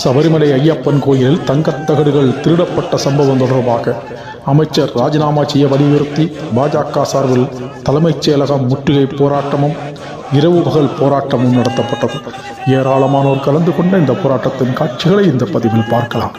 சபரிமலை ஐயப்பன் கோயிலில் தங்கத்தகடுகள் திருடப்பட்ட சம்பவம் தொடர்பாக அமைச்சர் ராஜினாமா செய்ய வலியுறுத்தி பாஜக சார்பில் தலைமைச் செயலகம் முற்றுகை போராட்டமும் இரவு பகல் போராட்டமும் நடத்தப்பட்டது. ஏராளமானோர் கலந்து கொண்ட இந்த போராட்டத்தின் காட்சிகளை இந்த பதிவில் பார்க்கலாம்.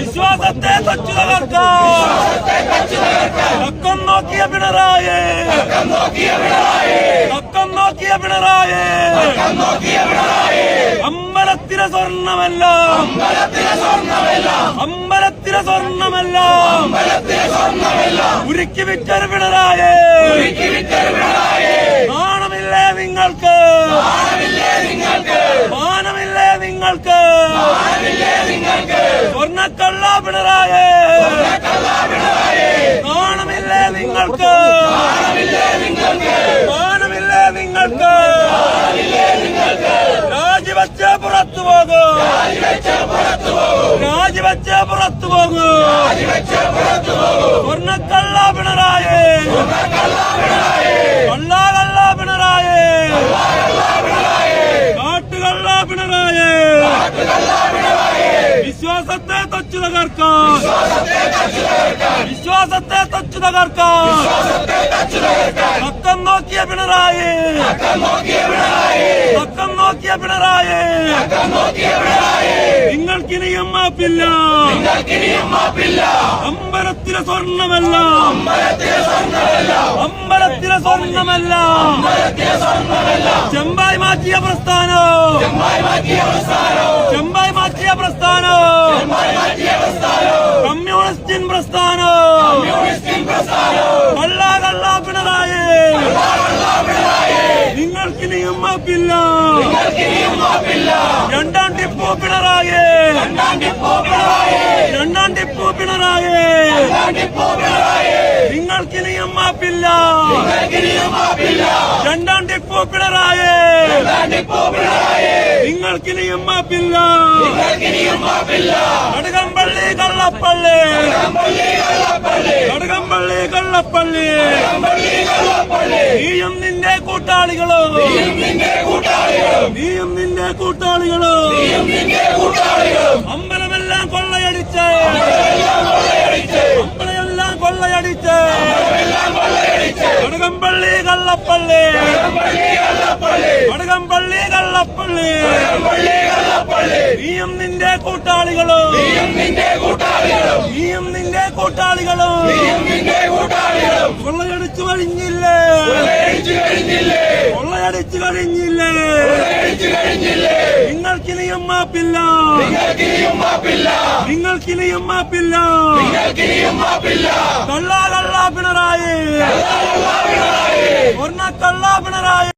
വിശ്വാസത്തെ തച്ചു തകർക്കാൻ ലക്കം നോക്കിയ പിണറായി അമ്പലത്തിലെ സ്വർണമെല്ലാം ഉരുക്കി വിറ്റൊരു പിണറായി. നാണമില്ലേ നിങ്ങൾക്ക്? മാനമില്ലേ നിങ്ങൾക്ക്? സ്വർണ്ണക്കള്ള പിണറായി. നാണമില്ലേ നിങ്ങൾക്ക്? മാനമില്ലേ നിങ്ങൾക്ക്? രാജിവെച്ച് പുറത്തു പോകൂ. രാജിവെച്ച് പുറത്തു പോകൂ. സ്വർണ്ണക്കള്ള പിണറായി. കള്ള പിണറായി. കാട്ടുകള്ള പിണറായി. വിശ്വാസത്തെ തച്ചു തകർക്കാൻ. വിശ്വാസത്തെ തച്ചു തകർക്കാൻ ലക്കം നോക്കിയ പിണറായി. ലക്കം നോക്കിയ പിണറായി. നിങ്ങൾക്കിനിയും മാപ്പില്ല. അമ്പലത്തിലെ സ്വർണ്ണമല്ല. അമ്പലത്തിലെ സ്വർണ്ണമല്ല. ചെമ്പായി മാറ്റിയ പ്രസ്ഥാനോ. ചെമ്പായി മാറ്റിയ പ്രസ്ഥാനോ. കമ്മ്യൂണിസ്റ്റിൻ പ്രസ്ഥാനോ. കള്ള പിണറായി. നിങ്ങൾക്കിനിയും മാപ്പില്ല. രണ്ടാം ടിപ്പു പിണറായി. രണ്ടാം ടിപ്പു പിണറായി. നിങ്ങൾക്കിനിയും മാപ്പില്ല. രണ്ടാം ടിപ്പു പിണറായി. നിങ്ങൾക്കിനിയും മാപ്പില്ല. കടകംപള്ളി കള്ളപ്പള്ളി. കടകംപള്ളി കള്ളപ്പള്ളി. നീയും നിന്റെ കൂട്ടാളികളോ. നീയും നിന്റെ കൂട്ടാളികളോ. അമ്പലമെല്ലാം കൊള്ളയടിച്ച്. അമ്പലമെല്ലാം കൊള്ളയടിച്ച്. കടകംപള്ളി കള്ളപ്പള്ളി. കടകംപള്ളി കള്ളപ്പള്ളി. നീയും നിന്റെ കൂട്ടാളികളോ. നീയും നിന്റെ കൂട്ടാളികളോ. കൊള്ളയടിച്ചു കഴിഞ്ഞില്ലേ. കൊള്ളയടിച്ചു കഴിഞ്ഞില്ലേ. നിങ്ങൾക്കിനിയും മാപ്പില്ല. നിങ്ങൾക്കിനിയും മാപ്പില്ല. കള്ള പിണറായി. സ്വർണ്ണക്കള്ള പിണറായി.